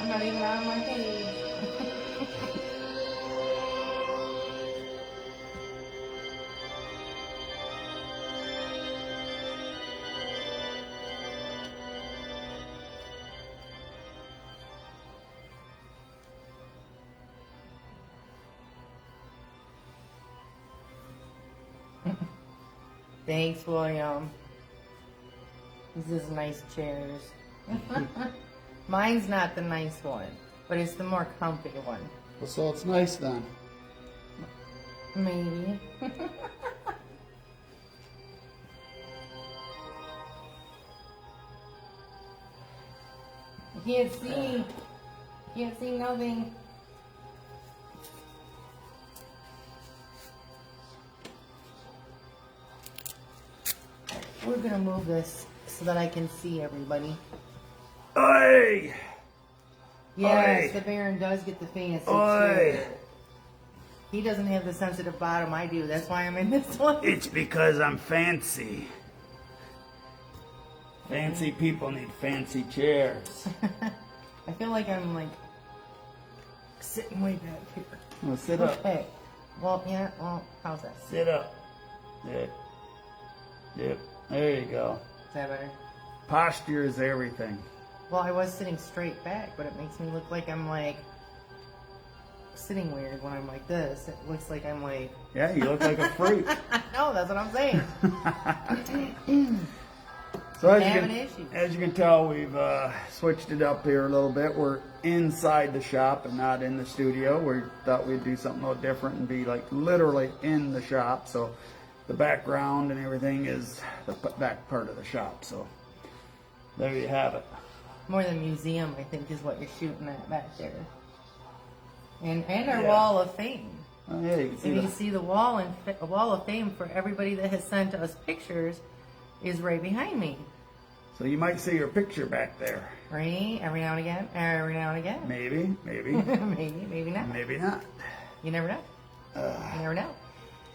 not even on my page. Thanks, William. This is nice chairs. Mine's not the nice one, but it's the more comfy one. Well, so it's nice then. Maybe. Can't see. Can't see nothing. We're gonna move this so that I can see everybody. Oi! Yes, Oi. the Baron does get the fancy Oi. chair. He doesn't have the sensitive bottom I do. That's why I'm in this one. It's because I'm fancy. Fancy people need fancy chairs. I feel like I'm like sitting way back here. Well, sit up. Okay. Well, yeah. Well, how's that? Sit up. Yep. Yep. There you go. Is that better? Posture is everything. Well, I was sitting straight back, but it makes me look like I'm like sitting weird when I'm like this. It looks like I'm like. Yeah, you look like a freak. No, that's what I'm saying. So as you can tell, we've switched it up here a little bit. We're inside the shop and not in the studio. We thought we'd do something a little different and be like literally in the shop. So the background and everything is the back part of the shop. So there you have it. More than museum, I think, is what you're shooting at back there. And our Yeah. wall of fame. Oh, yeah, you can see If you that. see the wall of fame for everybody that has sent us pictures is right behind me. So you might see your picture back there. Right? Every now and again. Every now and again. Maybe, maybe, Maybe not. maybe not. You never know. You never know.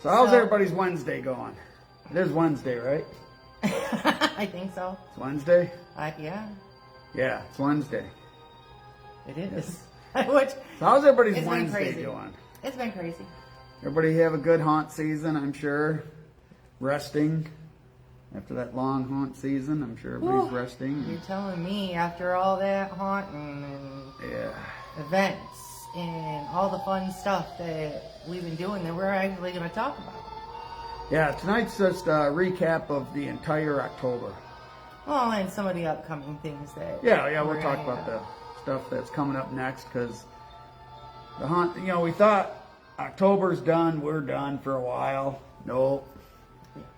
So how's So- everybody's Wednesday going? It is Wednesday, right? I think so. It's Wednesday? Yeah, Yeah, it's Wednesday. it is. Which So how's everybody's It's been Wednesday crazy. doing? it's been crazy. Everybody have a good haunt season, I'm sure. Resting. After that long haunt season, I'm sure everybody's Whew. resting. You're telling me after all that haunting and Yeah. events and all the fun stuff that we've been doing that we're actually going to talk about. Yeah, tonight's just a recap of the entire October. Well, and some of the upcoming things that. Yeah, we're we'll talk gonna about have. the stuff that's coming up next because the haunt, we thought October's done, we're done for a while. Nope.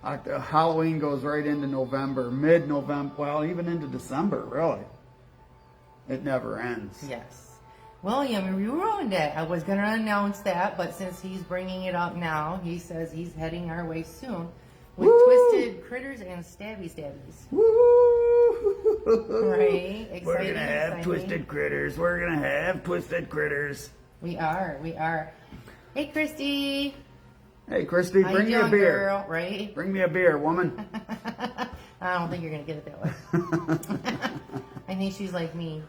Halloween goes right into November, mid-November, well, even into December, really. It never ends. Yes. William, you ruined it. I was going to announce that, but since he's bringing it up now, he says he's heading our way soon with Woo! Twisted Critters and Stabby Stabbies. Woo! Right? We're Exciting, gonna have exciting. twisted critters. We're gonna have twisted critters. We are. Hey, Christy. Hey, Christy, How bring you me a doing, beer. girl? Right? Bring me a beer, woman. I don't think you're going to get it that way. I think she's like me.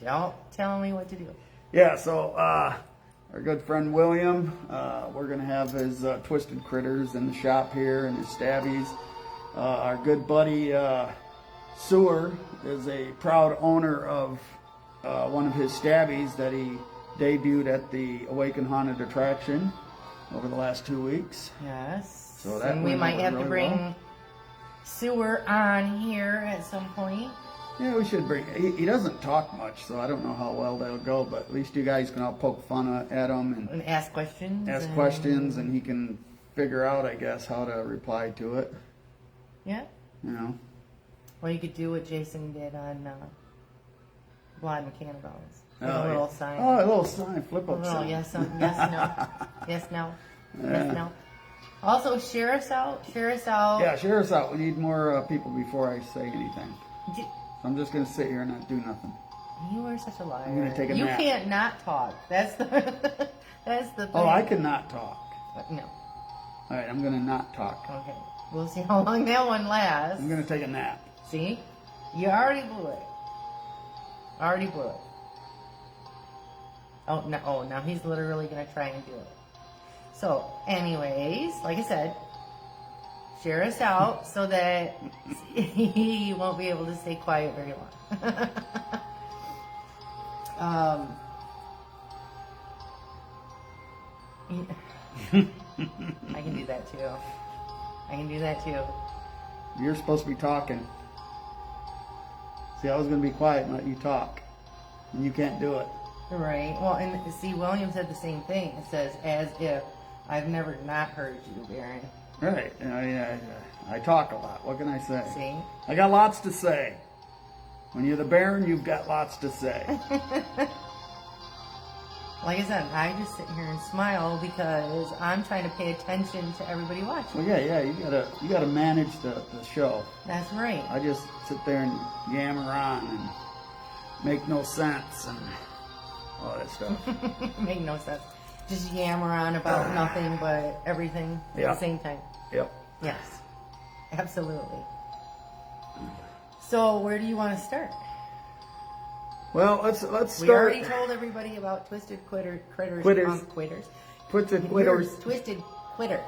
Don't tell me what to do. Yeah, so our good friend William, we're gonna have his twisted critters in the shop here and his stabbies. Our good buddy Sewer is a proud owner of one of his stabbies that he debuted at the Awaken Haunted attraction over the last 2 weeks. Yes. So that and we went might over have to really bring well. Sewer on here at some point. Yeah, we should bring. He doesn't talk much, so I don't know how well that'll go. But at least you guys can all poke fun at him And ask questions. ask questions, and he can figure out, I guess, how to reply to it. Yeah. You know. Well, you could do what Jason did on Blood and Cannibals. With Oh, a little yeah. sign. Oh, a little sign, flip A up little sign. yes, no. Yes, no. Yes, no. Also, share us out. Share us out. Yeah, share us out. We need more people before I say anything. J- So I'm just gonna sit here and not do nothing. You are such a liar. I'm gonna take a You nap. can't not talk. That's the that's the thing. Oh, I cannot talk. No. All right, I'm gonna not talk. Okay. We'll see how long that one lasts. I'm gonna take a nap. See? You already blew it. Already blew it. Oh, no, now he's literally going to try and do it. So, anyways, like I said, share us out so that he won't be able to stay quiet very long. I can do that too. I can do that too. You're supposed to be talking. See, I was going to be quiet and let you talk. And you can't do it. Right. Well, and see, William said the same thing. It says, as if I've never not heard you, Baron. Right. I talk a lot. What can I say? See? I got lots to say. When you're the Baron, you've got lots to say. Like I said, I just sit here and smile because I'm trying to pay attention to everybody watching. Well, yeah, you gotta manage the show. That's right. I just sit there and yammer on and make no sense and all that stuff. Make no sense. Just yammer on about nothing but everything at Yeah. the same time. Yep. Yes, absolutely. So where do you want to start? Well, let's start. We already told everybody about Twisted Critters. Quitters. Quitters. Twisted Quitters. Twisted Quitter.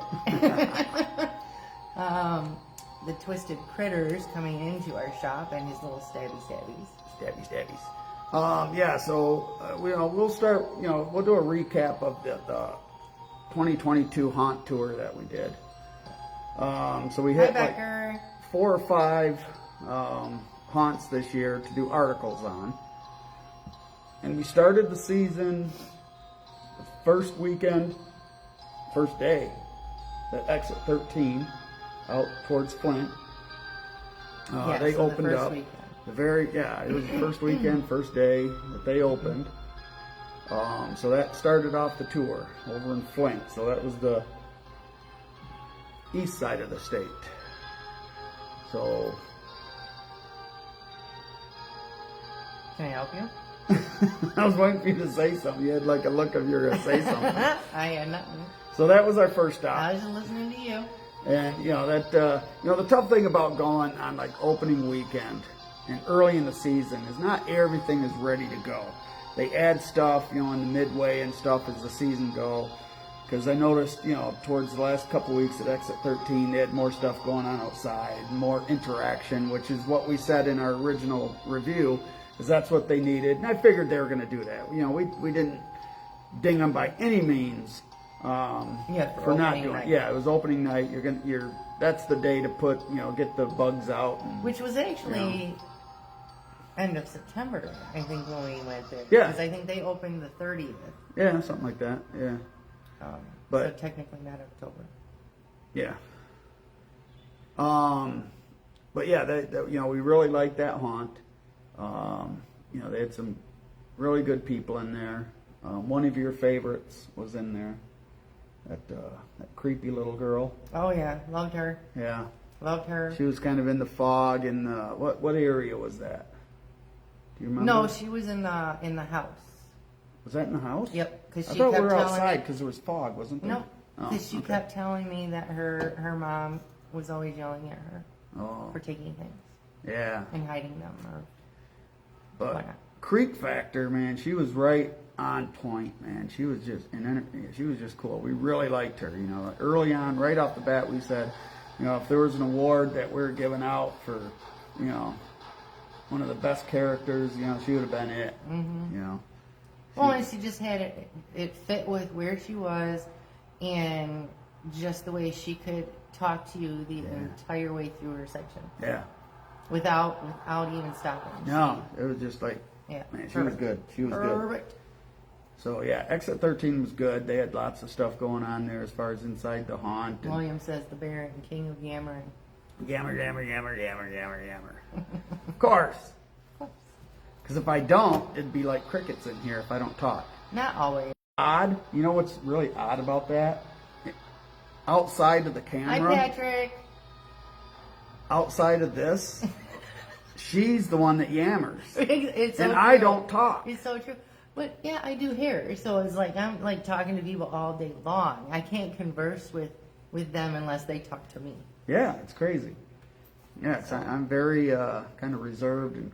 The Twisted Critters coming into our shop and his little stabbies. Stabbies. Yeah, so we'll start. We'll do a recap of the 2022 haunt tour that we did. So we Hi, hit like Becker. 4 or 5 haunts this year to do articles on, and we started the season the first day at Exit 13 out towards Flint. Yeah, They so the opened first up. weekend. It was the first weekend, first day that they opened. So that started off the tour over in Flint. So that was the east side of the state. So Can I help you? I was waiting for you to say something. You had like a look of you're gonna say something. I had nothing. So that was our first stop. I was just listening to you. And the tough thing about going on like opening weekend and early in the season is not everything is ready to go. They add stuff, in the midway and stuff as the season go. Because I noticed, towards the last couple weeks at Exit 13, they had more stuff going on outside, more interaction, which is what we said in our original review, because that's what they needed. And I figured they were going to do that. We didn't ding them by any means. For not doing it. Yeah, it was opening night. That's the day to put, get the bugs out. And, Which was actually end of September, I think, when we went there. Yeah. Because I think they opened the 30th. Yeah, something like that. Yeah. But so technically not October. yeah. But yeah, we really liked that haunt. They had some really good people in there. One of your favorites was in there. That creepy little girl. Oh yeah, loved her. Yeah. Loved her. She was kind of in the fog in the what area was that? Do you remember? No, she was in the house. Was that in the house? Yep, because I she thought kept we were telling outside me. because there was fog, wasn't there? No, Oh, because she okay. kept telling me that her mom was always yelling at her Oh, for taking things yeah. and hiding them. Or But why not? Creek Factor, man, she was right on point, man. She was just cool. We really liked her. Early on, right off the bat, we said, if there was an award that we were giving out for, one of the best characters, she would have been it. Mm-hmm. Well, and she just had it fit with where she was and just the way she could talk to you the entire way through her section. Yeah. Without even stopping. No, it was just like, Yeah. man, she was good. She was good. Perfect. So yeah, Exit 13 was good. They had lots of stuff going on there as far as inside the haunt. And William says the Baron, king of yammering. yammer. Of course. Because if I don't, it'd be like crickets in here if I don't talk. Not always. Odd. You know what's really odd about that? Outside of the Hi, camera, Patrick. outside of this, she's the one that yammers. It's so And true. I don't talk. It's so true. But yeah, I do hear. So it's like I'm like talking to people all day long. I can't converse with them unless they talk to me. Yeah, it's crazy. Yeah, I'm very kind of reserved and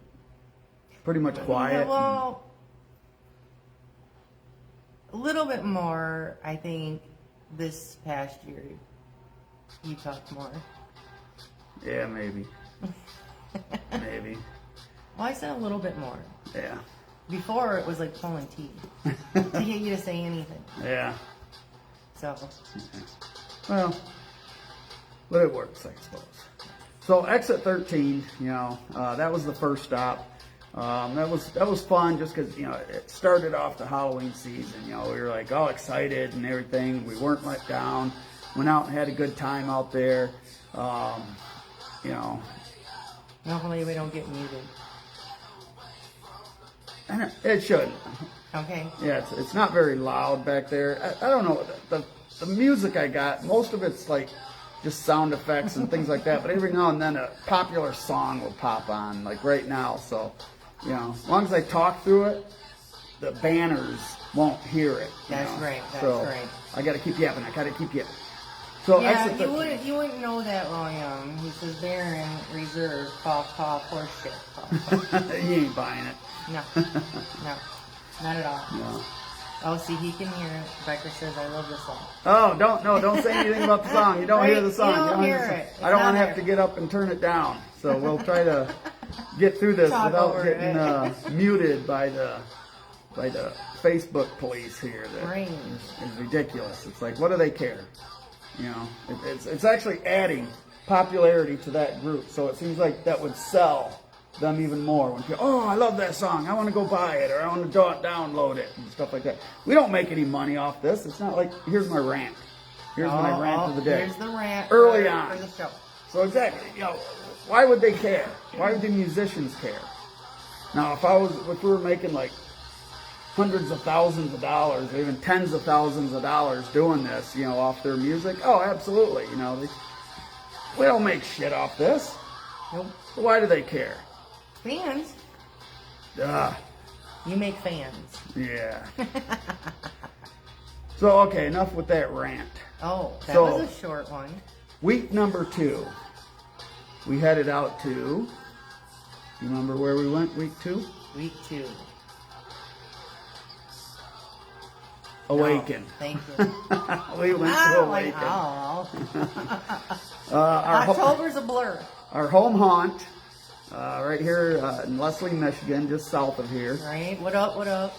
pretty much quiet. Yeah, well, little bit more, I think, this past year. You talked more. Yeah, maybe. Maybe. Well, I said a little bit more. Yeah. Before, it was like pulling teeth to get you to say anything. Yeah. So, Well, but it works, I suppose. So exit 13, that was the first stop. That was fun just because it started off the Halloween season. We were like all excited and everything. We weren't let down. Went out and had a good time out there. hopefully we don't get muted. And it shouldn't. Okay. Yeah, it's not very loud back there. I don't know the music I got. Most of it's like just sound effects and things like that. But every now and then a popular song will pop on, like right now. So, as long as I talk through it, the banners won't hear it. That's right. That's so right. I got to keep yapping. So Yeah, exit 13. you wouldn't know that, William. He says Baron Reserve, cough, cough, horse shit, cough, cough. You ain't buying it. No, not at all. No. Oh, see, he can hear it. Becker says, I love this song. Oh, don't say anything about the song. You don't Right? hear the song. You don't hear the it. song. I don't It's want to not have to there. get up and turn it down. So we'll try to get through this Talk without over getting it. muted by the Facebook police here. That Right. is ridiculous. It's like, what do they care? It's actually adding popularity to that group. So it seems like that would sell them even more when people, I love that song, I want to go buy it, or I want to download it and stuff like that. We don't make any money off this. It's not like, here's my rant. Here's my rant of the day. Here's the rant Early for on. the show. So exactly, why would they care? Why would the musicians care? Now, if we were making like hundreds of thousands of dollars, or even tens of thousands of dollars doing this, off their music, oh, absolutely. We don't make shit off this. Nope. So why do they care? Fans. You make fans. Yeah. So, okay, enough with that rant. Oh, that So- was a short one. Week number 2, we headed out to, you remember where we went week 2? Week 2. Awaken. No, thank you. We went to Oh, like, Awaken. oh. Our October's a blur. Our home haunt, right here in Leslie, Michigan, just south of here. Right? What up? What up?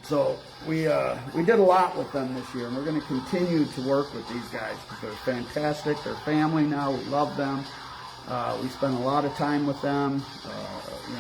So we did a lot with them this year, and we're going to continue to work with these guys because they're fantastic. They're family now. We love them. We spent a lot of time with them.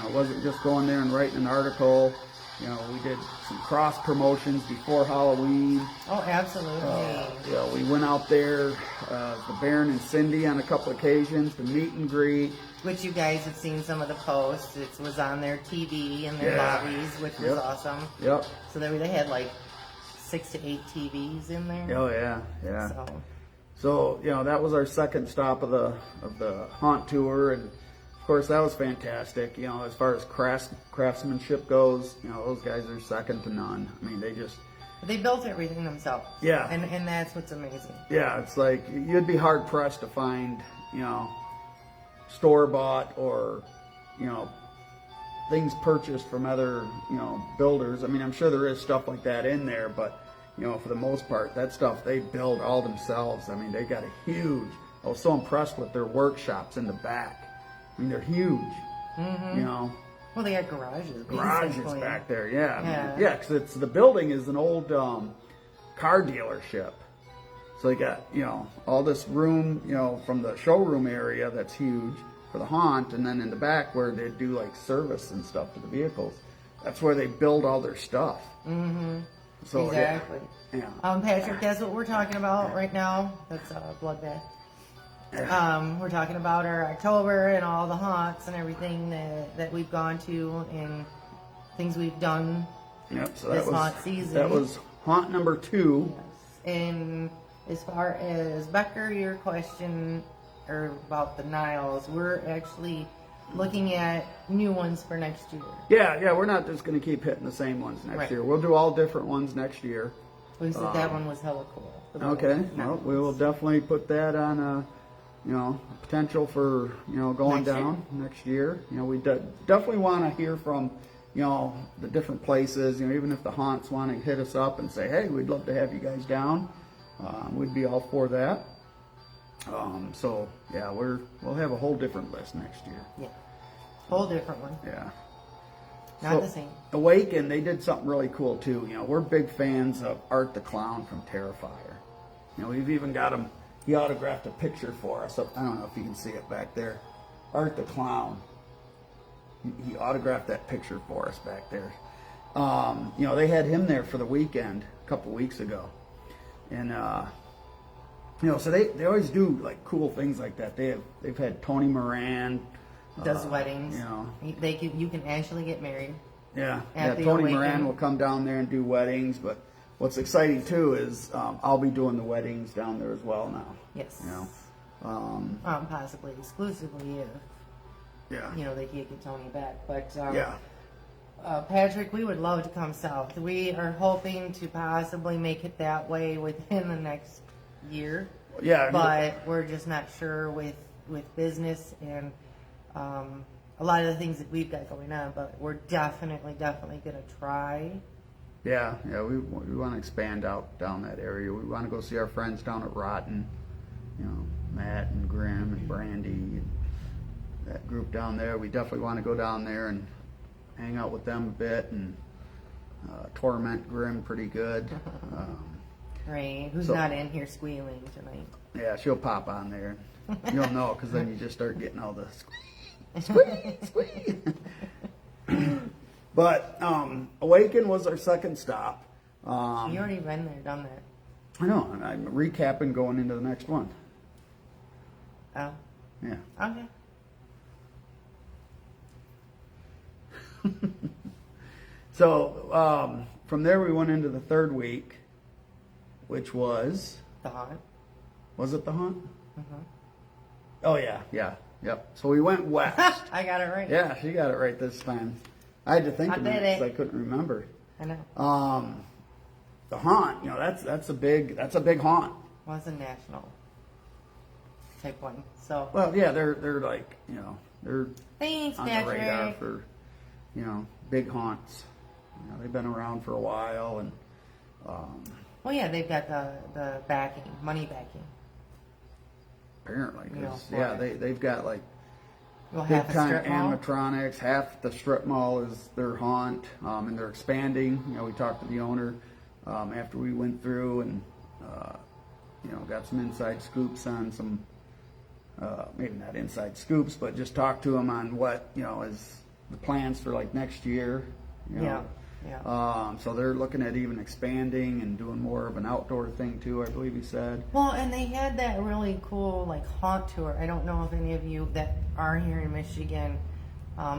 It wasn't just going there and writing an article. We did some cross promotions before Halloween. Oh, absolutely. We went out there, the Baron and Cindy on a couple occasions, the meet and greet. Which you guys have seen some of the posts. It was on their TV and their Yeah. lobbies, which was Yep. awesome. Yep. So they had like 6 to 8 TVs in there. Oh yeah, yeah. So So that was our second stop of the haunt tour, and of course that was fantastic. As far as craftsmanship goes, those guys are second to none. I mean, they built everything themselves. Yeah. And that's what's amazing. yeah, it's like you'd be hard pressed to find store bought or things purchased from other builders. I mean, I'm sure there is stuff like that in there, but for the most part, that stuff they build all themselves. I mean, they got a huge. I was so impressed with their workshops in the back. I mean, they're huge. Mm-hmm. Well, they had garages. Garages basically. back there, yeah. Yeah. Yeah, because the building is an old car dealership. So they got, all this room, from the showroom area that's huge for the haunt, and then in the back where they do like service and stuff to the vehicles. That's where they build all their stuff. Mm-hmm. So, exactly. Yeah. Patrick, that's what we're talking about right now. That's Bloodbath. We're talking about our October and all the haunts and everything that we've gone to and things we've done. Yep. So this that was haunt season. That was haunt number 2. Yes. And as far as Becker, your question about the Niles, we're actually looking at new ones for next year. Yeah. We're not just going to keep hitting the same ones next Right. year. We'll do all different ones next year. We said that one was hella cool. Okay. Well, we will definitely put that on a potential for going Next year. down next year. We definitely want to hear from the different places, even if the haunts want to hit us up and say, hey, we'd love to have you guys down, we'd be all for that. So yeah, we'll have a whole different list next year. Yeah. Whole different one. Yeah. Not the same. Awaken, they did something really cool too. We're big fans of Art the Clown from Terrifier. We've even got him, he autographed a picture for us. I don't know if you can see it back there. Art the Clown. He autographed that picture for us back there. They had him there for the weekend a couple weeks ago. And, so they always do like cool things like that. They've had Tony Moran. Does weddings. You can actually get married. Yeah. At the Tony Awaken. Moran will come down there and do weddings. But what's exciting too is I'll be doing the weddings down there as well now. Yes. Possibly exclusively if they can't get Tony back. But Patrick, we would love to come south. We are hoping to possibly make it that way within the next year. Yeah. But we're just not sure with business and a lot of the things that we've got going on. But we're definitely going to try. Yeah. We want to expand out down that area. We want to go see our friends down at Rotten. Matt and Grim and Brandy and that group down there. We definitely want to go down there and hang out with them a bit and torment Grim pretty good. Right. Who's not in here squealing tonight? Yeah, she'll pop on there. You'll know because then you just start getting all the squeak. But Awaken was our second stop. You already been there, done that. I know, and I'm recapping going into the next one. Oh. Yeah. Okay. So from there we went into the third week, which was The Haunt. Was it the Haunt? Mm-hmm. Oh yeah. Yep. So we went west. I got it right. Yeah, she got it right this time. I had to think I a did minute it. because I couldn't remember. I know. The Haunt, that's a big haunt. Well, it's a national type one. So. Well, yeah, they're like they're Thanks, on the Patrick. radar for big haunts. They've been around for a while and. Well, yeah, they've got the backing, money backing. Apparently, 'cause, for they've got like Well, big half a time strip mall. animatronics. Half the strip mall is their haunt, and they're expanding. We talked to the owner after we went through and got some inside scoops on some. Maybe not inside scoops, but just talked to him on what is the plans for like next year. Yeah. So they're looking at even expanding and doing more of an outdoor thing too, I believe he said. Well, and they had that really cool like haunt tour. I don't know if any of you that are here in Michigan,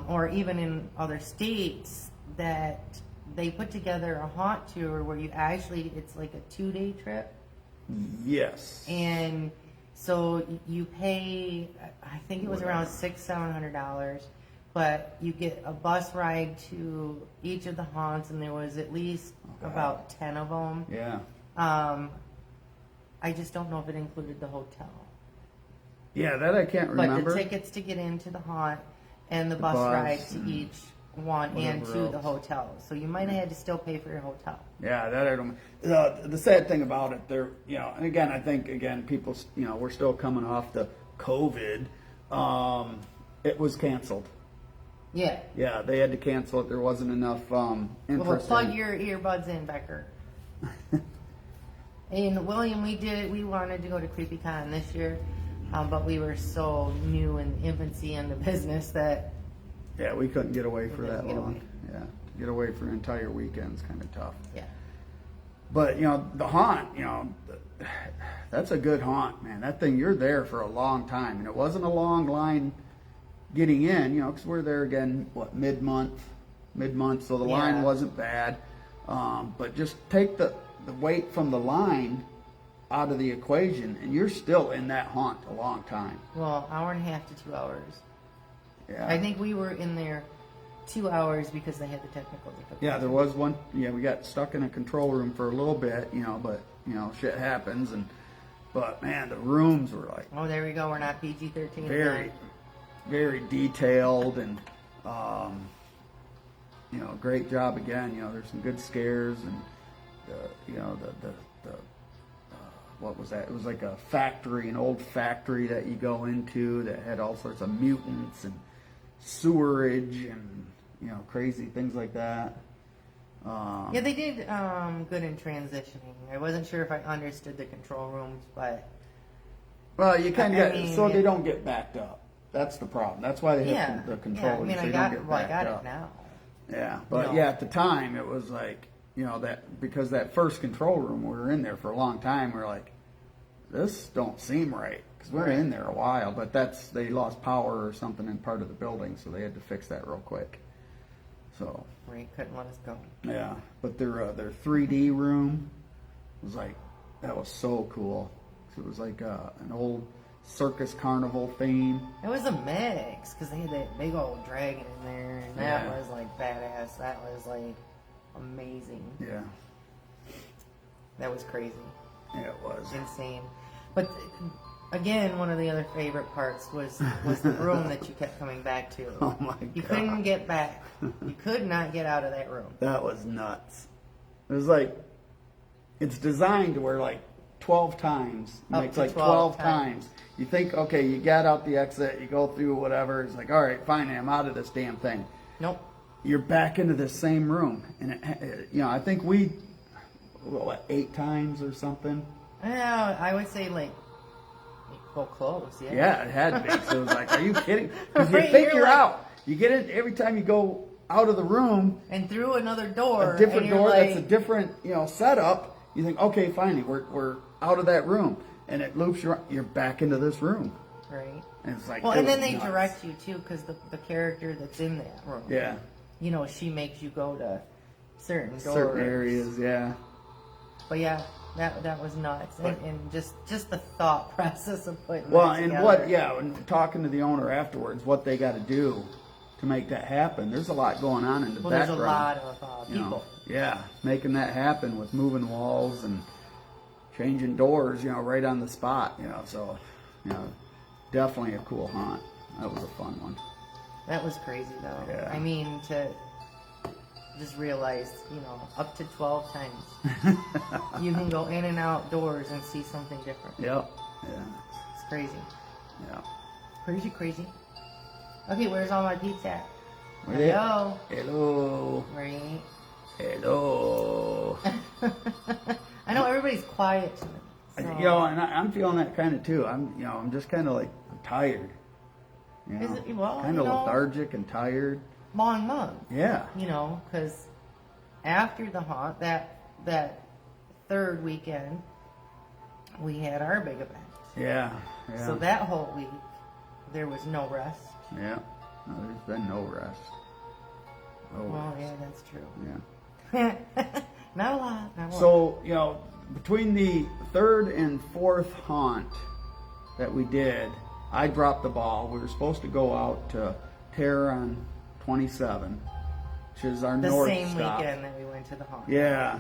or even in other states, that they put together a haunt tour where it's like a 2-day trip. Yes. And so you pay, I think it was around $600-700, but you get a bus ride to each of the haunts, and there was at least about 10 of them. Yeah. I just don't know if it included the hotel. Yeah, that I can't remember. But the tickets to get into the haunt and the bus ride to each one and to the hotel. So you might have had to still pay for your hotel. Yeah, that I don't. The sad thing about it, and again, I think people, we're still coming off the COVID. It was canceled. Yeah. Yeah, they had to cancel it. There wasn't enough interest. Well, plug your earbuds in, Becker. And William, we wanted to go to CreepyCon this year, but we were so new in infancy in the business that yeah, we couldn't get away for that get long. away. Yeah, to get away for an entire weekend's kind of tough. Yeah. But the haunt, that's a good haunt, man. That thing, you're there for a long time, and it wasn't a long line getting in, because we're there again, mid-month, so the line wasn't bad. But just take the weight from the line out of the equation, and you're still in that haunt a long time. Well, hour and a half to 2 hours. Yeah. I think we were in there 2 hours because they had the technical difficulties. Yeah, there was one. Yeah, we got stuck in a control room for a little bit, but shit happens, but man, the rooms were like. Oh, there we go. We're not PG-13. Very, very detailed, and great job again. There's some good scares, and what was that? It was like a factory, an old factory that you go into that had all sorts of mutants and sewerage and crazy things like that. Yeah, they did good in transitioning. I wasn't sure if I understood the control rooms, but Well, you kind I of mean, so they don't get backed up. That's the problem. That's why they yeah, hit the controllers. I mean, they I don't got, get I backed got up. it now. Yeah, but No. yeah, at the time it was like that because that first control room we were in there for a long time. We are like, this don't seem right because we were in there a while. But they lost power or something in part of the building, so they had to fix that real quick. So Right, couldn't let us go. yeah, but their 3D room was that was so cool. It was like an old circus carnival theme. It was a mix because they had that big old dragon in there, and that Yeah. was like badass. That was like amazing. Yeah, That was crazy, yeah, it was. insane. But again, one of the other favorite parts was the room that you kept coming back to. Oh my You god, couldn't get back. You could not get out of that room. that was nuts. It was like it's designed to where 12 times. It Up makes to like 12 12 times. You think, okay, you got out the exit, you go through whatever. It's like, all right, fine, I'm out of this damn thing. Nope. You're back into the same room, and I think we 8 times or something. Yeah, I would say well, close. Yeah. Yeah, it had to be. So it was like, are you kidding? Because you Right, think you're you're like- out. You get it every time you go out of the room. And through another door. A different and you're door like, that's a different setup. You think, okay, finally, we're out of that room, and it loops you. You're back into this room, Right. and it's like, Well, it and then was they nuts. direct you too, because the character that's in that room. Yeah, She makes you go to certain doors. certain areas. Yeah, But yeah, that was nuts, and just the thought process of putting. well, that and together. and talking to the owner afterwards, what they got to do to make that happen. There's a lot going on in the Well, there's background. a lot of you know. people. Yeah, making that happen with moving walls and changing doors, right on the spot, so, definitely a cool hunt. That was a fun one. That was crazy though. Yeah. I mean, to just realize, up to 12 times you can go in and out doors and see something different. Yep. Yeah. It's crazy. Yeah. Crazy. Okay, where's all my peeps at? Where they- Hello. Hello. Right. Hello. I know everybody's quiet tonight. So. And I'm feeling that kind of too. I'm just kind of I'm tired. Is it- well, kind of lethargic and tired. Long month. Yeah. Because after the haunt, that third weekend, we had our big event. Yeah. Yeah. So that whole week, there was no rest. Yeah. No, there's been no rest. No Well, rest. yeah, that's true. Yeah. Not a lot. Not a lot. So, between the third and fourth haunt that we did, I dropped the ball. We were supposed to go out to Terror on 27, which is our the north same stop. weekend that we went to the haunt. Yeah.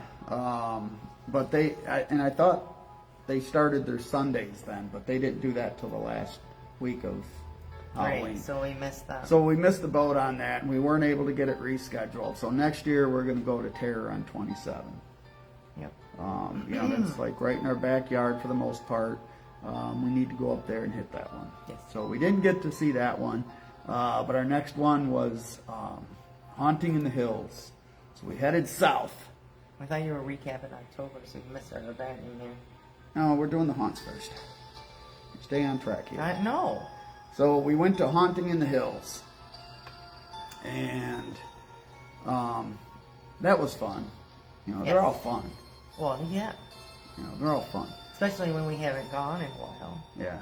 But I thought they started their Sundays then, but they didn't do that till the last week of Halloween. Right, so we missed that. So we missed the boat on that, and we weren't able to get it rescheduled. So next year we're going to go to Terror on 27. Yep. That's right in our backyard for the most part. We need to go up there and hit that one. Yes. So we didn't get to see that one, but our next one was Haunting in the Hills. So we headed south. I thought you were recapping October, so you missed our event in there. No, we're doing the haunts first. Stay on track here. I know. So we went to Haunting in the Hills, and that was fun. They're Yes. all fun. Well, yeah. They're all fun. Especially when we haven't gone in a while. Yeah.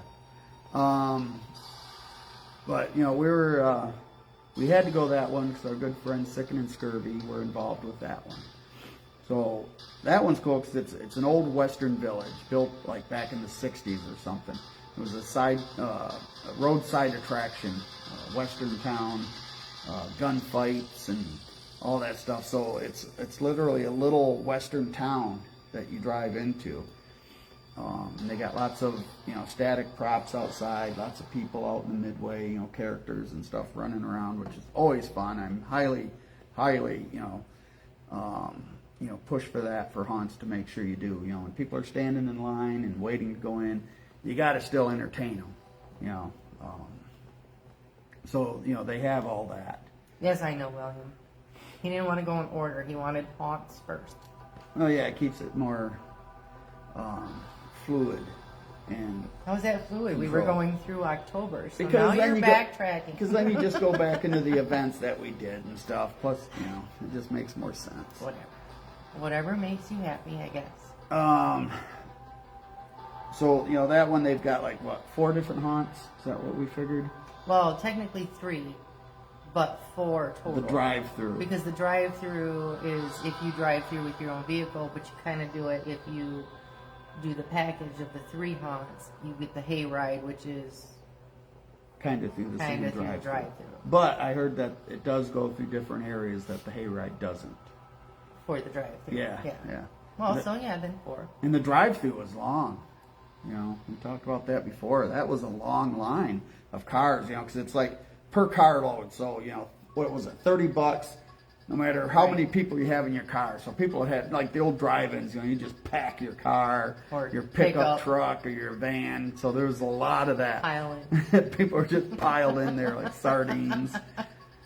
But we had to go that one because our good friend Sicken and Scurvy were involved with that one. So that one's cool because it's an old Western village built back in the 60s or something. It was a roadside attraction, Western town, gunfights and all that stuff. So it's literally a little Western town that you drive into. And they got lots of static props outside, lots of people out in the midway, characters and stuff running around, which is always fun. I'm highly highly, push for that for hunts to make sure you do. When people are standing in line and waiting to go in, you got to still entertain them. So they have all that. Yes, I know, William. He didn't want to go in order. He wanted haunts first. Oh yeah, it keeps it more fluid and. How was that fluid? We were going through October, so Because now then you're you backtracking. Because then you just go back into the events that we did and stuff. Plus, it just makes more sense. Whatever makes you happy, I guess. So that one they've got like what 4 different haunts? Is that what we figured? Well, technically 3, but 4 total. The drive-through. Because the drive-through is if you drive through with your own vehicle, but you kind of do it if you do the package of the 3 haunts. You get the hayride, which is kind of through the same drive-through. drive-through. But I heard that it does go through different areas that the hayride doesn't. For the drive-through. Yeah. Well, then 4. And the drive-through was long. We talked about that before. That was a long line of cars, because it's like per carload. So, what was it, $30, no matter how many people you have in your car. So people had, like the old drive-ins, you just pack your car, or your pickup truck, or your van. So there was a lot of that. Piling. People were just piled in there like sardines.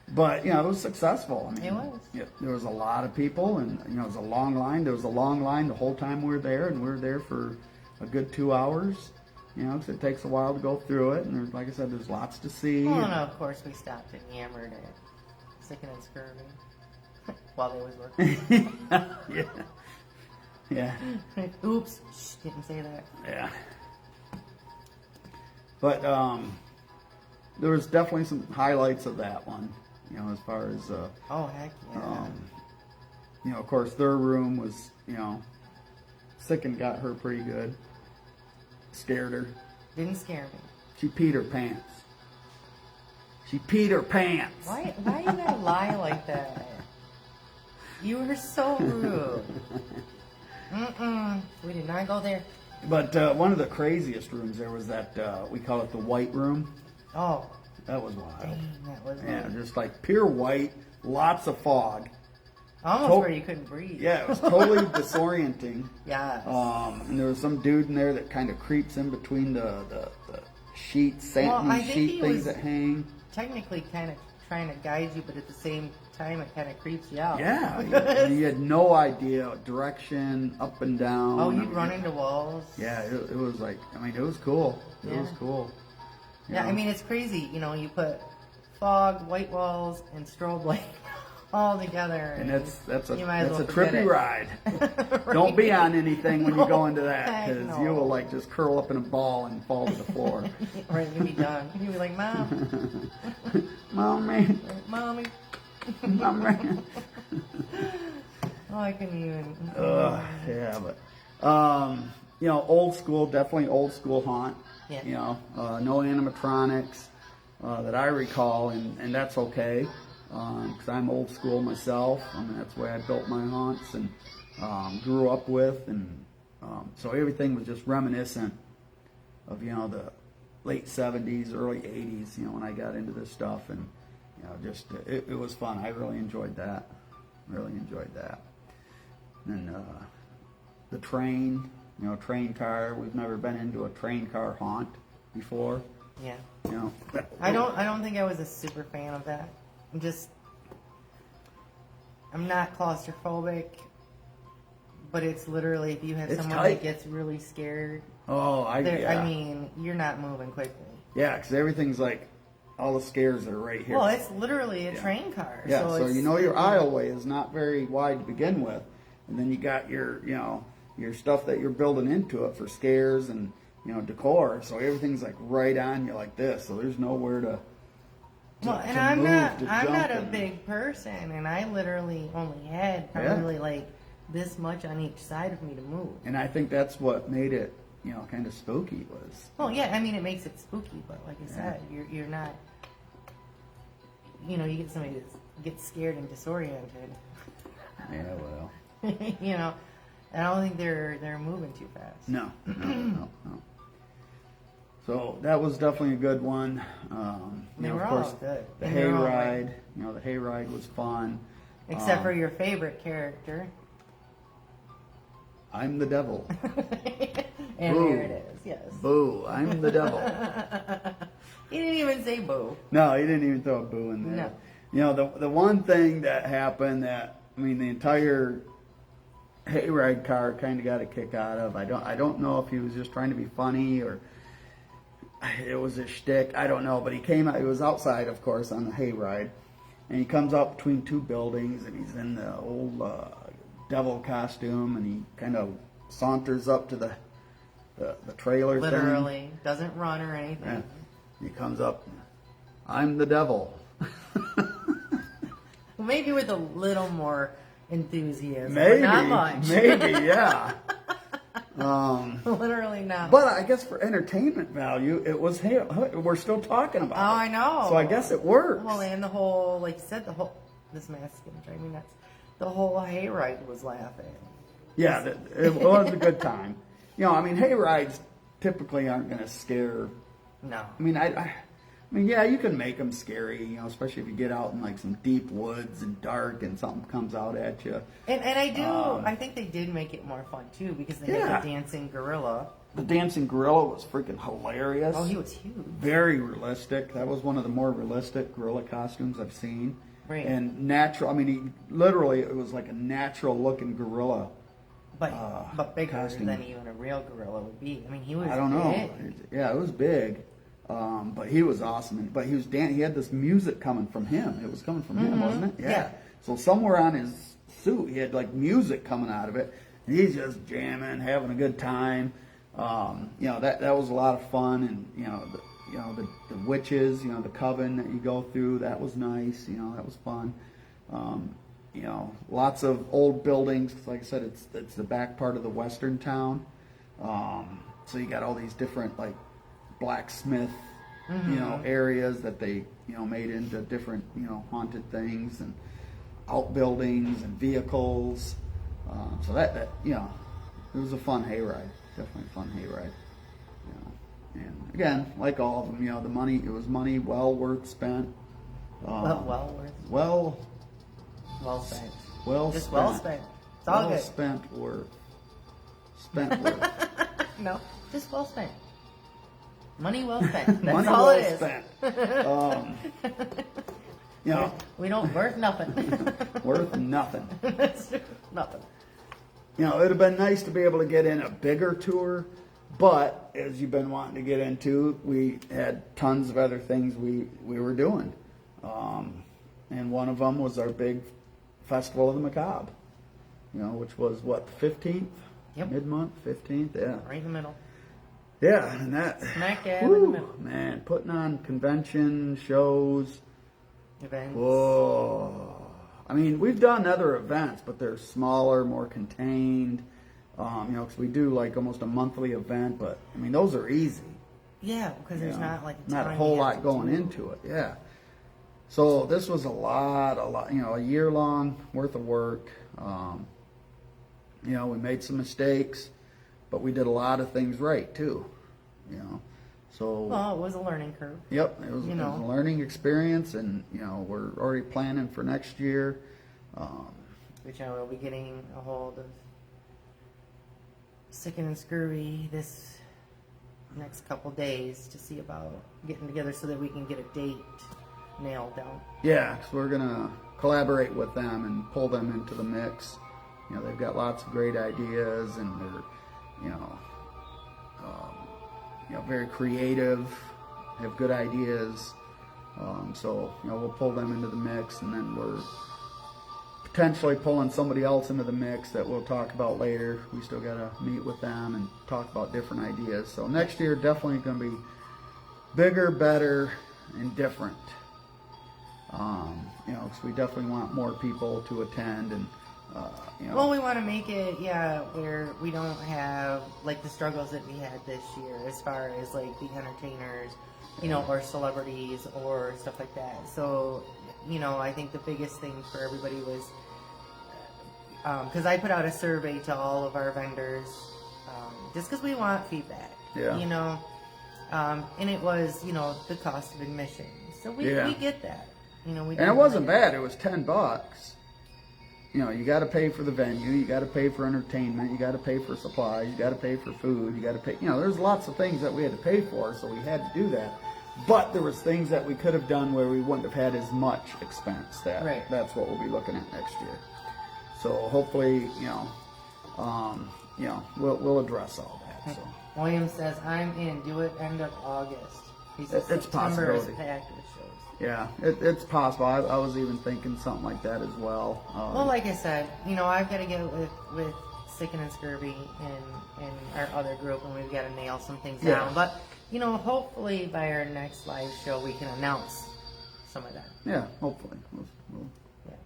But, it was successful. I mean, it was. There was a lot of people, and, it was a long line. There was a long line the whole time we were there, and we were there for a good 2 hours, because it takes a while to go through it. And like I said, there's lots to see. Well, no, of course, we stopped and yammered at Sicken and Scurvy while they was working. Yeah. Oops, didn't say that. Yeah. But there was definitely some highlights of that one, as far as oh heck yeah. Of course their room was, Sicken got her pretty good. Scared her. Didn't scare me. She peed her pants. She peed her pants. Why you gotta lie like that? You were so rude. We did not go there. But one of the craziest rooms there was that, we call it the white room. Oh. That was wild. Dang, that was Yeah, just like pure white, lots of fog. Almost where you couldn't breathe. Yeah, it was totally disorienting. Yeah. And there was some dude in there that kind of creeps in between the sheets, satin sheet things that hang. Technically kind of trying to guide you, but at the same time it kind of creeps you out. Yeah, you had no idea direction, up and down. Oh, you'd run into walls. Yeah, it was like, it was cool. It was cool. Yeah, it's crazy. You put fog, white walls, and strobe light all together. And that's a well trippy ride. Right. Don't be on anything when you go into that, because no. you will just curl up in a ball and fall to the floor. Right, you'll be done. You'll be like, Mom. Mommy. Mommy. Mommy. Oh, I couldn't even. Yeah, but old school, definitely old school haunt. Yeah. No animatronics that I recall, and that's okay. Because I'm old school myself. That's the way I built my haunts and grew up with, and so everything was just reminiscent of the late 70s, early 80s. When I got into this stuff, and just it was fun. I really enjoyed that. And the train, train car. We've never been into a train car haunt before. Yeah. I don't think I was a super fan of that. I'm not claustrophobic, but it's literally if you have someone that gets really scared. Oh, you're not moving quickly. Yeah, because everything's like, all the scares are right here. Well, it's literally a train car. Yeah, so your aisleway is not very wide to begin with, and then you got your stuff that you're building into it for scares and decor. So everything's like right on you like this. So there's nowhere to. Well, and I'm not a big person, and I literally only had probably like this much on each side of me to move. And I think that's what made it, kind of spooky was. Well, yeah, it makes it spooky, but like I said, you're not. You get somebody that gets scared and disoriented. Yeah, well. I don't think they're moving too fast. No. So that was definitely a good one. They were of course, all good. The hayride, the hayride was fun. Except for your favorite character. I'm the devil. And Boo. there it is, yes. Boo, I'm the devil. He didn't even say boo. No, he didn't even throw a boo in there. No. You know, the one thing that happened that, I mean, the entire hayride car kind of got a kick out of. I don't know if he was just trying to be funny or it was a shtick. I don't know, but he came out. He was outside, of course, on the hayride, and he comes up between two buildings, and he's in the old devil costume, and he kind of saunters up to the trailer. Literally. thing. Doesn't run or anything. Yeah. He comes up. I'm the devil. Maybe with a little more enthusiasm. Maybe, Not much. maybe, yeah. Literally not. But I guess for entertainment value, it was him. We're still talking about it. Oh, I know. So I guess it works. Well, and the whole, like you said, this mask is going to drive me nuts. The whole hayride was laughing. Yeah, it was a good time. You know, I mean, hayrides typically aren't going to scare. No. I mean, yeah, you can make them scary, you know, especially if you get out in like some deep woods and dark and something comes out at you. And I do, I think they did make it more fun too because they had the dancing gorilla. The dancing gorilla was freaking hilarious. Oh, he was huge. Very realistic. That was one of the more realistic gorilla costumes I've seen. Right. And natural. I mean, it was like a natural looking gorilla. But bigger costume. than even a real gorilla would be. I mean, he was I don't know. big. Yeah, it was big. But he was awesome. But he was he had this music coming from him. It was coming from him, wasn't it? Yeah. So somewhere on his suit, he had like music coming out of it. And he's just jamming, having a good time. You know, that was a lot of fun. And the witches, you know, the coven that you go through, that was nice. You know, that was fun. You know, lots of old buildings. Like I said, it's the back part of the western town. So you got all these different like blacksmith, you know, areas that they, you know, made into different, you know, haunted things and outbuildings and vehicles. So that you know, it was a fun hayride. Definitely a fun hayride. You know, and again, like all of them, you know, it was money well worth spent. Well spent. Just well spent. It's all good. Spent worth. No, just well spent. Money well spent. That's Money all well it is. spent. You know, We don't worth nothing. worth nothing. Nothing. You know, it'd have been nice to be able to get in a bigger tour, but as you've been wanting to get into, we had tons of other things we were doing. And one of them was our big Festival of the Macabre, you know, which was what, the 15th? Yep. Mid-month, 15th, yeah. Right in the middle. Yeah, and that, Smack dab in the middle. man, putting on convention shows. Events. Whoa. I mean, we've done other events, but they're smaller, more contained. You know, because we do like almost a monthly event, but I mean, those are easy. Yeah, because there's you know, not like not a time whole you have lot to going do. into it. Yeah. So this was a lot, you know, a year long worth of work. You know, we made some mistakes, but we did a lot of things right too. You know, so. Well, it was a learning curve. Yep, it was a learning experience, and you know, we're already planning for next year. Which I will be getting a hold of Sicken and Scurvy this next couple days to see about getting together so that we can get a date nailed down. Yeah, because we're gonna collaborate with them and pull them into the mix. You know, they've got lots of great ideas, and they're, you know, very creative, have good ideas. So, you know, we'll pull them into the mix, and then we're potentially pulling somebody else into the mix that we'll talk about later. We still got to meet with them and talk about different ideas. So next year, definitely going to be bigger, better, and different. You know, because we definitely want more people to attend, and you know. Well, we want to make it, where we don't have like the struggles that we had this year as far as like the entertainers, you know, or celebrities or stuff like that. So, you know, I think the biggest thing for everybody was, because I put out a survey to all of our vendors, just because we want feedback, you know, and it was, you know, the cost of admission. So we get that, you know. And it wasn't bad. It was $10. you got to pay for the venue, you got to pay for entertainment, you got to pay for supplies, you got to pay for food, you got to pay, there's lots of things that we had to pay for, so we had to do that. But there was things that we could have done where we wouldn't have had as much expense. That's what we'll be looking at next year. So hopefully, we'll address all that. So. William says, I'm in. Do it end of August. He says It's September is possibility. packed with shows. Yeah, it's possible. I was even thinking something like that as well. Well, like I said, I've got to get with Sickin' and Scurvy and our other group, and we've got to nail some things down. But, hopefully by our next live show, we can announce some of that. Yeah, hopefully. We'll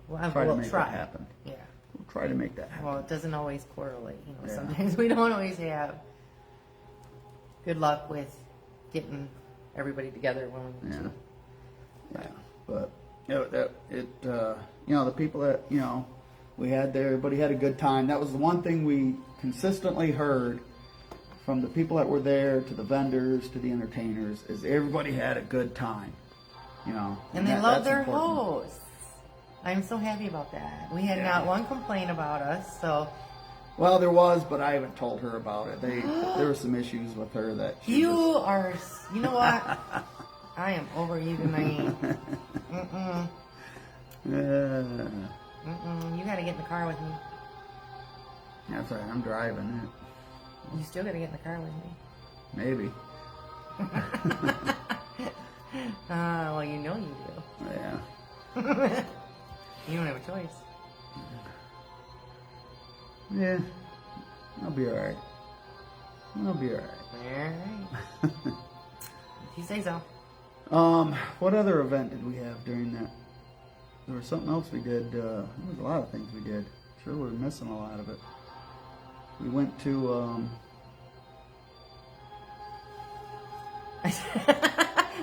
We'll make that happen. Yeah. We'll try to make that happen. Well, it doesn't always correlate. Yeah. Sometimes we don't always have good luck with getting everybody together when we need to. Yeah, but the people that we had there, everybody had a good time. That was the one thing we consistently heard from the people that were there, to the vendors, to the entertainers, is everybody had a good time. And they love their hosts. I'm so happy about that. We had not one complaint about us, so. Well, there was, but I haven't told her about it. There were some issues with her that you know what? I am over you tonight. You gotta get in the car with me. That's right, I'm driving it. You still gotta get in the car with me. Maybe. Well, you know you do. Yeah. You don't have a choice. Yeah. I'll be alright. Alright. Alright. If you say so. What other event did we have during that? There was something else we did. There was a lot of things we did. Sure, we're missing a lot of it. We went to,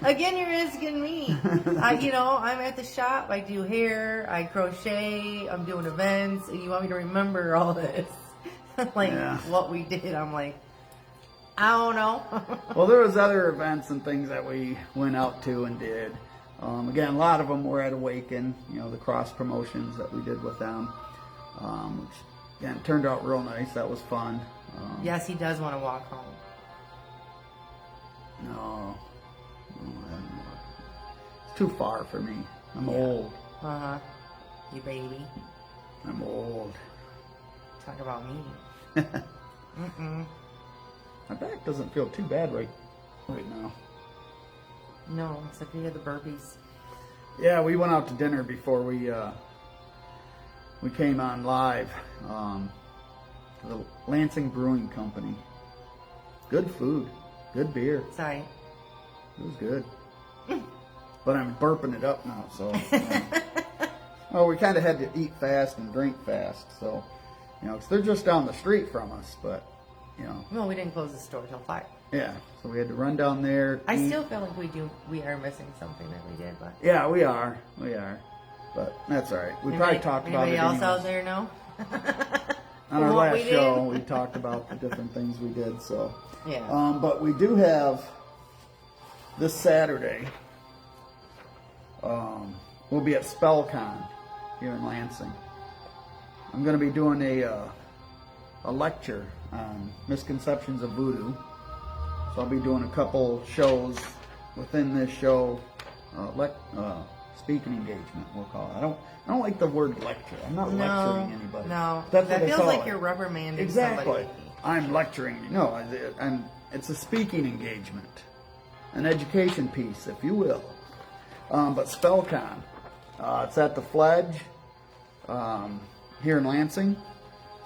Again, you're asking me. I'm at the shop. I do hair. I crochet. I'm doing events. You want me to remember all this? What we did. I'm like, I don't know. Well, there was other events and things that we went out to and did. Again, a lot of them were at Awaken, the cross promotions that we did with them, which, again, turned out real nice. That was fun. Yes, he does want to walk home. No, I don't know. It's too far for me. I'm old. Uh-huh. You baby. I'm old. Talk about me. My back doesn't feel too bad right now. No, except you had the burpees. Yeah, we went out to dinner before we came on live. The Lansing Brewing Company. Good food. Good beer. Sorry. It was good. But I'm burping it up now, so. Well, we kind of had to eat fast and drink fast, so. 'Cause they're just down the street from us, but, Well, we didn't close the store till 5. Yeah, so we had to run down there. I still feel like we are missing something that we did, but. Yeah, we are. But that's all right. We probably talked about it. Anybody else anyways. out there know? On our What last we did? show, we talked about the different things we did. So, Yeah. But we do have this Saturday. We'll be at SpellCon here in Lansing. I'm going to be doing a lecture on misconceptions of voodoo. So I'll be doing a couple shows within this show. Speaking engagement, we'll call it. I don't like the word lecture. I'm not lecturing anybody. No, That's that what I feels call like it. you're reprimanding Exactly. somebody. I'm lecturing you. No, it's a speaking engagement, an education piece, if you will. But SpellCon, it's at the Fledge here in Lansing.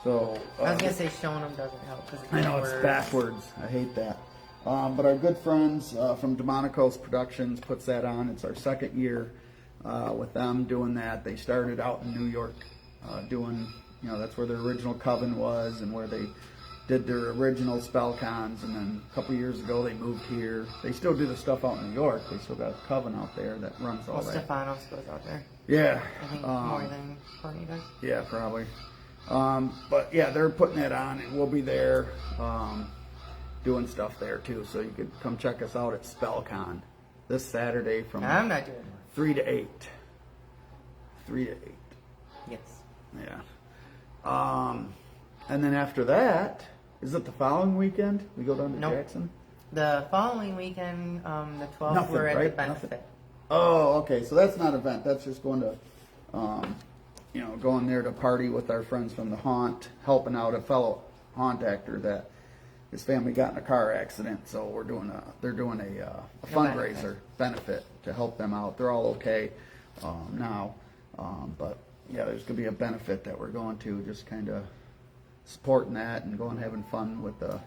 So I was gonna say showing them doesn't help because I know it's backwards. I hate that. But our good friends from Demonicos Productions puts that on. It's our second year with them doing that. They started out in New York doing, that's where their original coven was and where they did their original SpellCons. And then a couple years ago they moved here. They still do the stuff out in New York. They still got a coven out there that runs all that. Stefanos goes out there. Yeah. I think more than Courtney does. Yeah, probably. But yeah, they're putting that on, and we'll be there doing stuff there too. So you could come check us out at SpellCon this Saturday from I'm not doing it. 3 to 8. 3 to 8. Yes. Yeah. And then after that, is it the following weekend? We go down to Nope. Jackson? The following weekend, the 12th, Nothing, we're at right? the benefit. Nothing. Oh, okay. So that's not an event. That's just going to, going there to party with our friends from the haunt, helping out a fellow haunt actor that his family got in a car accident. So they're doing a fundraiser benefit to help them out. They're all okay now, but yeah, there's gonna be a benefit that we're going to, just kind of supporting that and going having fun with the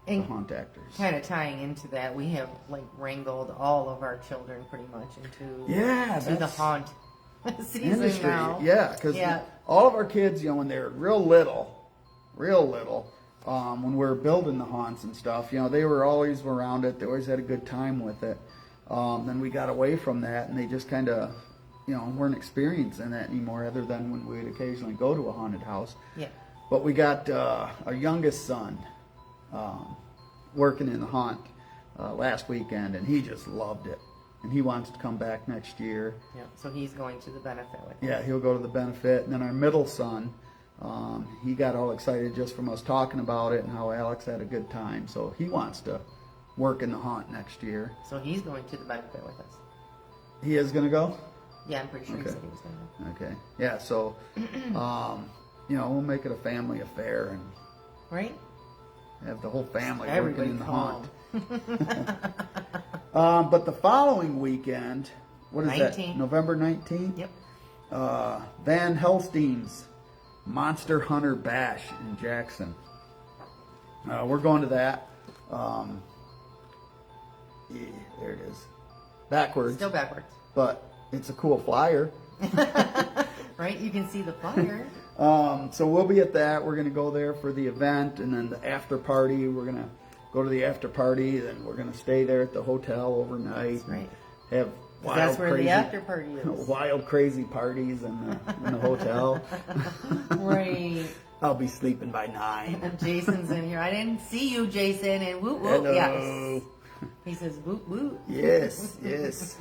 And haunt actors. kind of tying into that, we have like wrangled all of our children pretty much into to the that's haunt season industry. now. Yeah, because all of our kids, when they're real little, when we were building the haunts and stuff, they were always around it. They always had a good time with it. Then we got away from that, and they just kind of, weren't experiencing that anymore, other than when we'd occasionally go to a haunted house. Yeah. But we got our youngest son working in the haunt last weekend, and he just loved it. And he wants to come back next year. Yeah. So he's going to the benefit with us. Yeah, he'll go to the benefit. And then our middle son, he got all excited just from us talking about it and how Alex had a good time. So he wants to work in the haunt next year. So he's going to the benefit with us. He is going to go? Yeah, I'm pretty sure he Okay. said he was going to. Okay. Yeah, so, we'll make it a family affair and Right? have the whole family Everybody working in the calm. haunt. But the following weekend, what is that? 19th. November 19th? Yep. Van Helstein's Monster Hunter Bash in Jackson. We're going to that. Yeah, there it is. Backwards. Still backwards. But it's a cool flyer. Right? You can see the flyer. So we'll be at that. We're going to go there for the event, and then the after party. We're going to go to the after party, then we're going to stay there at the hotel overnight. That's right. Have wild, That's where crazy, the after party is. wild, crazy parties in the hotel. Right. I'll be sleeping by 9. And Jason's in here. I didn't see you, Jason. And whoop whoop. Hello. Yes. He says whoop whoop. Yes, yes.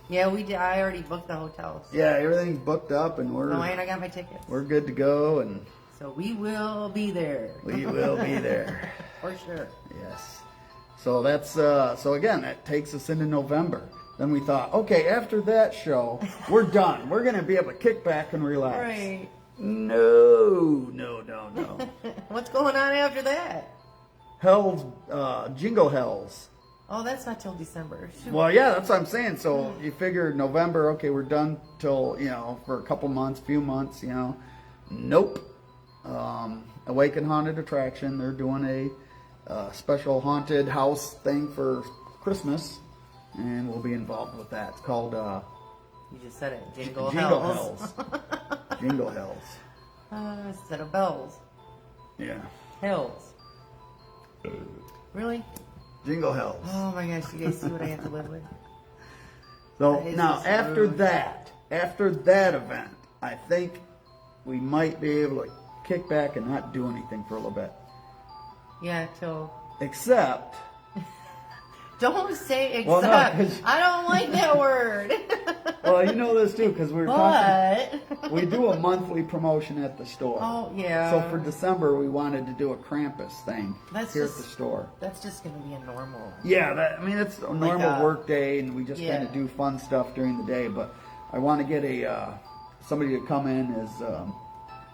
Yeah, we did. I already booked the hotels. Yeah, everything's booked up, and No, and I got my tickets. we're good to go, and So we will be there. we will be there. For sure. Yes. So that's so again, that takes us into November. Then we thought, okay, after that show, we're done. We're gonna be able to kick back and relax. Right. No. What's going on after that? Hell's Jingle Hells. Oh, that's not till December. Shoot. Well, yeah, that's what I'm saying. So you figure November, okay, we're done till, for a couple months, few months, Nope. Awaken Haunted Attraction, they're doing a special haunted house thing for Christmas, and we'll be involved with that. It's called You just said it. Jingle Hells. Hells. Jingle Hells. Instead of bells. Yeah. Hells. Really? Jingle Hells. Oh my gosh, you guys see what I have to live with? So That is now just after rude. that event, I think we might be able to kick back and not do anything for a little bit. Yeah, till... Except, Don't say except. Well, no, 'cause- I don't like that word. well, you know this too, because we were talking. But... We do a monthly promotion at the store. Oh, yeah. So for December, we wanted to do a Krampus thing That's here just- at the store. That's just going to be a normal. Yeah, it's a normal a- work day, and we just yeah. kind of do fun stuff during the day. But I want to get somebody to come in as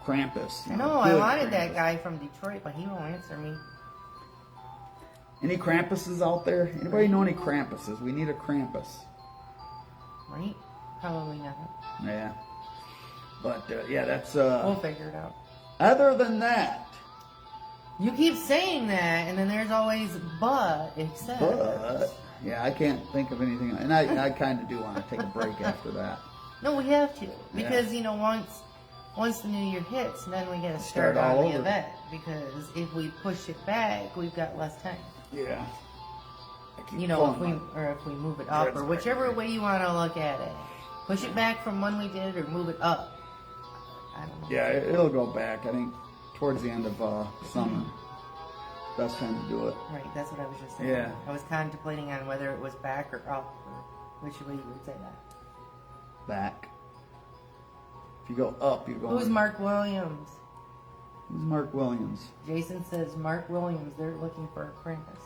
Krampus. I know, I Good wanted that Krampus. guy from Detroit, but he won't answer me. Any Krampuses out there? Anybody know any Krampuses? We need a Krampus. Right? Probably not. Yeah. But yeah, that's. We'll figure it out. Other than that, You keep saying that, and then there's always but, except. but yeah, I can't think of anything, and I kind of do want to take a break after that. No, we have to. Because, once the new year hits, then we got to start all on the over. event. Because if we push it back, we've got less time. Yeah. I keep If pulling we move it up, Dread's or whichever crazy. way you want to look at it. Push it back from when we did, or move it up. I don't know. Yeah, it'll go back. I think towards the end of summer. Best time to do it. Right, that's what I was just saying. Yeah. I was contemplating on whether it was back or up, or which way you would say that. Back. If you go up, you go. Who's Mark Williams? Who's Mark Williams? Jason says Mark Williams. They're looking for a Krampus.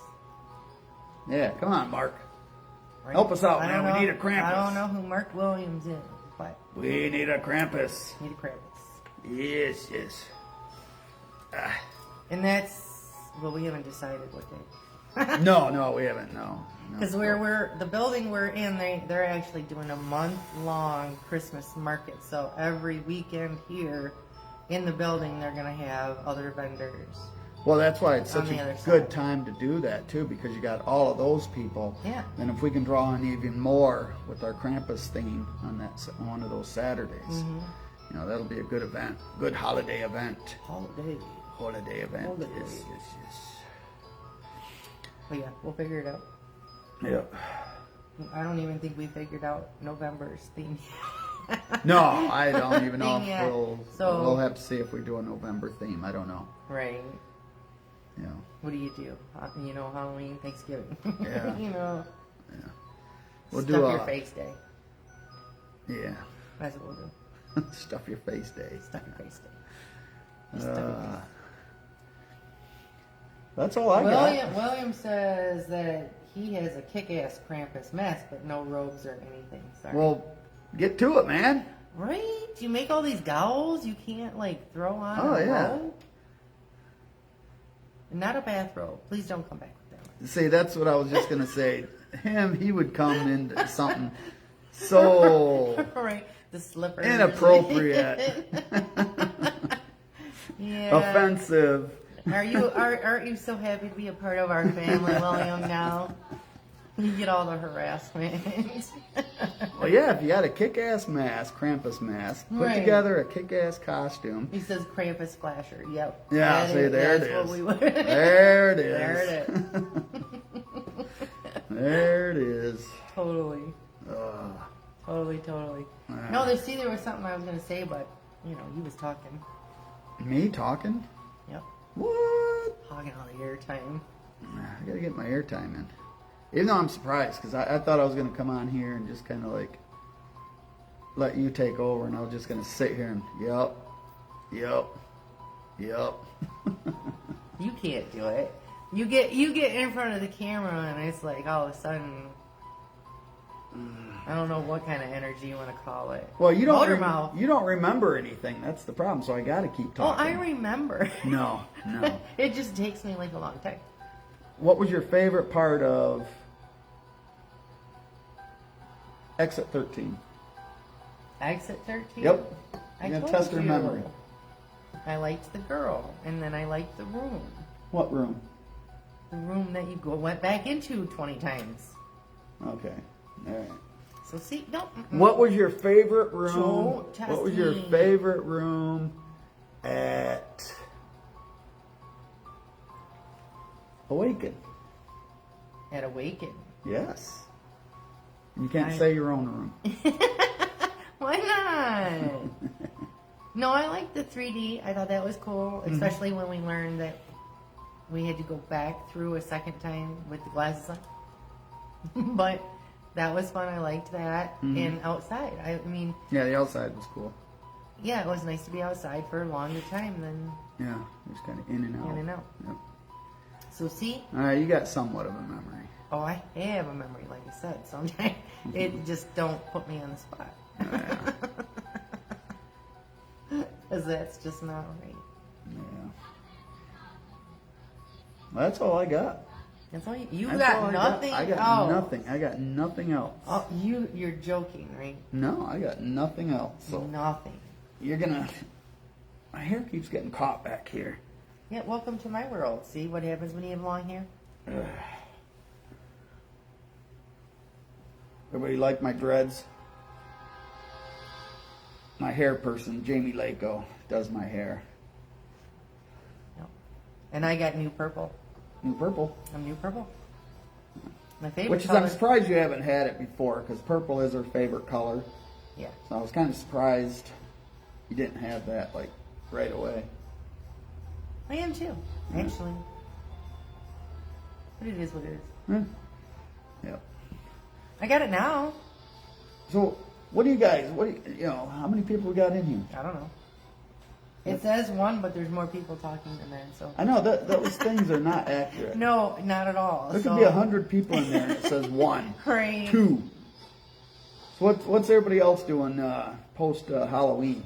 Yeah, come on, Mark. Right? Help us out, I man. don't We know- need a Krampus. I don't know who Mark Williams is, but We need a Krampus. need a Krampus. Yes, yes. And that's, well, we haven't decided what day. No, we haven't. No. Because we're the building we're in, they're actually doing a month-long Christmas market. So every weekend here in the building, they're going to have other vendors. Well, that's why it's On such the a other good side. time to do that too, because you got all of those people. Yeah. And if we can draw in even more with our Krampus theme on one of those Saturdays, Mm-hmm. you know, that'll be a good event, good holiday event. Holiday. Event. Holiday. Yes. But yeah, we'll figure it out. Yep. I don't even think we figured out November's theme. No, I don't even know if Yeah. So- we'll have to see if we do a November theme. I don't know. Right. Yeah. What do? You know, Halloween, Thanksgiving. Yeah. You know, We'll stuff do your face day. Yeah. That's what we'll do. Stuff your face day. Stuff your face day. Stuff your face. That's all I got. William says that he has a kick-ass Krampus mask, but no robes or anything. Sorry. Well, get to it, man. Right? You make all these gowls you can't like throw on Oh, a yeah. robe? Not a bathrobe. Please don't come back with that one. See, that's what I was just gonna say. He would come into something so Right. The slippers. inappropriate, Yeah. offensive. Aren't you so happy to be a part of our family, William, now? You get all the harassment. Well, yeah, if you got a kick-ass mask, Krampus mask, put Right. together a kick-ass costume. He says Krampus Splasher. Yep. Yeah, see, there it that's is. what we would. There it is. There it is. There it is. Totally. Ugh. Totally. No, there was something I was going to say, but, you know, he was talking. Me talking? Yep. What? Hogging all the airtime. I gotta get my airtime in. Even though I'm surprised, because I thought I was gonna come on here and just kind of like let you take over, and I was just gonna sit here and yep. You can't do it. You get in front of the camera, and it's like all of a sudden, I don't know what kind of energy you want to call it. Well, you don't. Motor mouth. You don't remember anything. That's the problem. So I gotta keep Well, talking. I remember. No. It just takes me like a long time. What was your favorite part of Exit 13? Exit 13? Yep. I You're gonna told test her you. memory. I liked the girl, and then I liked the room. What room? The room that you went back into 20 times. Okay. All right. So see, no. What was your favorite room? Don't test What was your me. favorite room at Awaken? At Awaken. Yes. You can't I- say your own room. Why not? No, I liked the 3D. I thought that was cool, especially when we learned that we had to go back through a second time with the glasses on. But that was fun. I liked that. And outside, I mean, Yeah, the outside was cool. yeah, it was nice to be outside for a longer time than Yeah, just kind of in and out. in and out. Yep. So see, All right, you got somewhat of a memory. oh, I have a memory, like I said. Sometimes it just don't put me on the spot. Because that's just not right. Yeah. Well, that's all I got. That's all you That's got all nothing. I got nothing. I got nothing else. Oh, you're joking, right? No, I got nothing else. So Nothing. you're gonna. My hair keeps getting caught back here. Yeah, welcome to my world. See what happens when you have long hair? Everybody like my dreads? My hair person, Jamie Lako, does my hair. No. And I got new purple. New purple. I'm new purple. My favorite Which is, color. I'm surprised you haven't had it before, because purple is her favorite color. Yeah. So I was kind of surprised you didn't have that, like, right away. I am too, actually. But it is what it is. Yep. I got it now. So, What do you guys? You know? How many people we got in here? I don't know. It says one, but there's more people talking than that. So I know that those things are not accurate. no, not at all. There could be 100 people in there, and it says 1, Right. 2. So what's everybody else doing post Halloween?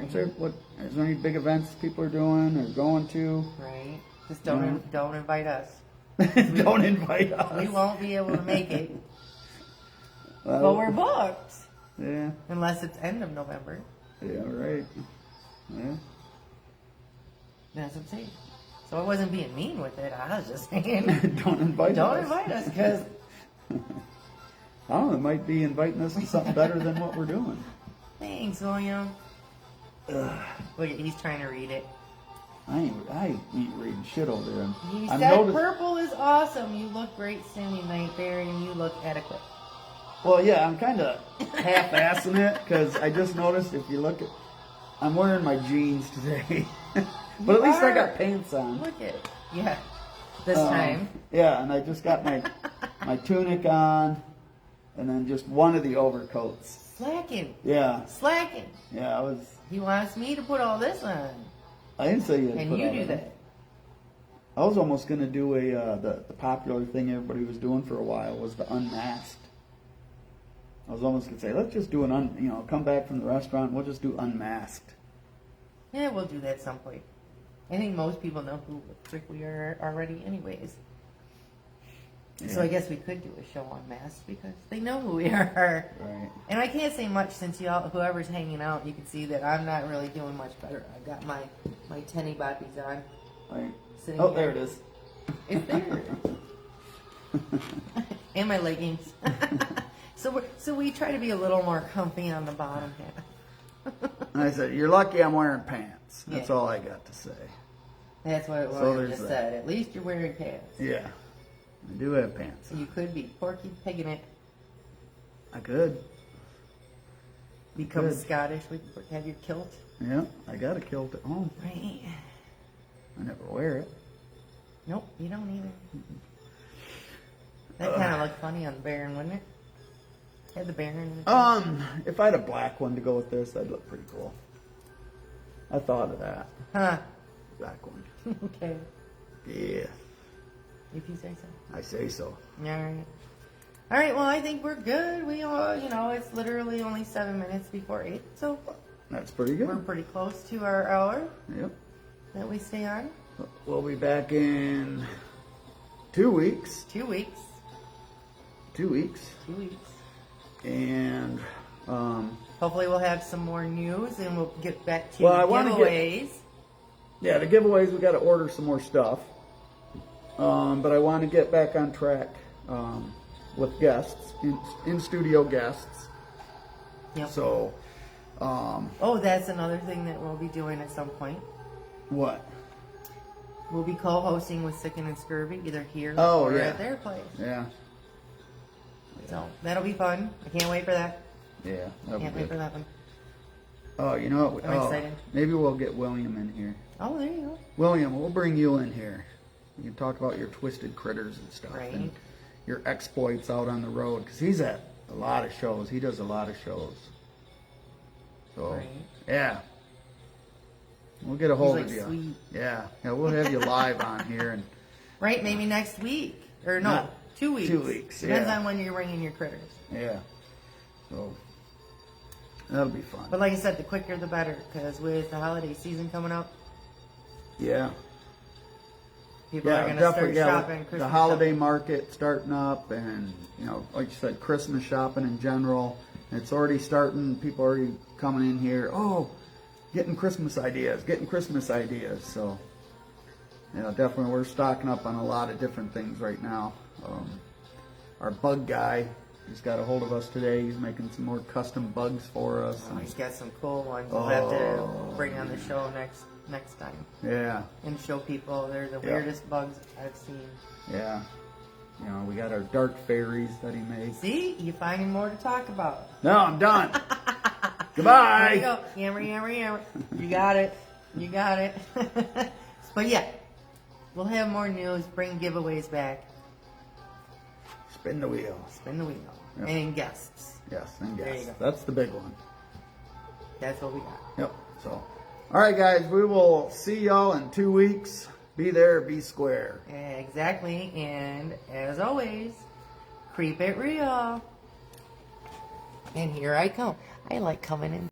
Is there any big events people are doing or going to? Right. Just don't invite us. Don't invite us. We won't be able to make it. Well, But we're booked. Yeah. Unless it's end of November. Yeah. Right. Yeah. That's what I'm saying. So I wasn't being mean with it. I was just saying, Don't invite us. don't invite us because I don't know. It might be inviting us to something better than what we're doing. thanks, William. Look, he's trying to read it. I ain't reading shit over there. He I've said noticed- purple is awesome. You look great standing night there, and you look adequate. Well, yeah, I'm kind of half-assing it because I just noticed if you look at, I'm wearing my jeans today, but at least I got pants on. Look at it. Yeah. This time. Yeah, and I just got my tunic on, and then just one of the overcoats. Slacking. Yeah, Slacking. yeah, He wants me to put all this on. I didn't say you. And you do that. I was almost gonna do the popular thing everybody was doing for a while was the unmasked. I was almost gonna say let's just do come back from the restaurant. We'll just do unmasked. Yeah, we'll do that at some point. I think most people know who the frick we are already anyways. So Yeah. I guess we could do a show on masks because they know who we are. Right. And I can't say much since whoever's hanging out, you can see that I'm not really doing much better. I've got my tenny boppies on. Right. Sitting Oh, here. there it is. It's there. And my leggings. So we try to be a little more comfy on the bottom half. And I said, "You're lucky I'm wearing pants." That's Yeah. all I got to say. That's what So William there's just that. said. At least you're wearing pants. Yeah, I do have pants. So you could be Porky Pigging it, I could. become Good. Scottish, have your kilt. Yeah, I got a kilt at home. Right. I never wear it. Nope, you don't either. That kind of looked funny on the Baron, wouldn't it? Had the Baron in the If I had a black one to go with this, that'd look pretty cool. I thought of that. Huh. Black one. Okay. Yeah, If you say so. I say so. Alright. Alright, well, I think we're good. We all, it's literally only 7 minutes before 8, so That's pretty we're good. pretty close to our hour Yep. that we stay on. We'll be back in 2 weeks. 2 weeks. 2 weeks. 2 weeks. And Hopefully we'll have some more news and we'll get back to Well, I wanna giveaways. yeah, the giveaways, we got to order some more stuff. But I want to get back on track with guests, in studio guests. Yep. So, Oh, that's another thing that we'll be doing at some point. what? We'll be co-hosting with Sicken and Scurvy, either here Oh, or yeah. at their place. Yeah, So that'll be fun. I can't wait for that. yeah, that'll Can't be wait for good. that one. Oh, you know what? I'm excited. Maybe we'll get William in here. Oh, there you go. William, we'll bring you in here. You can talk about your twisted critters and stuff, Right. and your exploits out on the road. Because he's at a lot of shows. He does a lot of shows. So, Right. yeah. We'll get a hold like of you. sweet. Yeah, we'll have you live on here. And Right, maybe next week. Or no, Not- 2 weeks. 2 weeks, Depends yeah. on when you're bringing your critters. yeah. So, that'll be fun. But like I said, the quicker the better. Because with the holiday season coming up, Yeah. people are going to start with shopping. Christmas the holiday shopping. market starting up, and like you said, Christmas shopping in general. It's already starting. People are already coming in here. Oh, getting Christmas ideas. So, definitely we're stocking up on a lot of different things right now. Our bug guy, he's got a hold of us today. He's making some more custom bugs for us. Oh, he's got some cool ones. We'll have to bring on the show next time Yeah, and show people they're the weirdest bugs I've seen. yeah. We got our dark fairies that he made. See, you finding more to talk about. No, I'm done. There Goodbye. you go. Yammer, yammer, yammer. You got it. You got it. But yeah, we'll have more news. Bring giveaways back. Spin the wheel. Spin the wheel. Yep. And guests. Yes, and There you yes. go. That's the big one. That's what we got. Yep. So, all right, guys, we will see y'all in 2 weeks. Be there, be square. Exactly. And as always, creep it real. And here I come. I like coming in.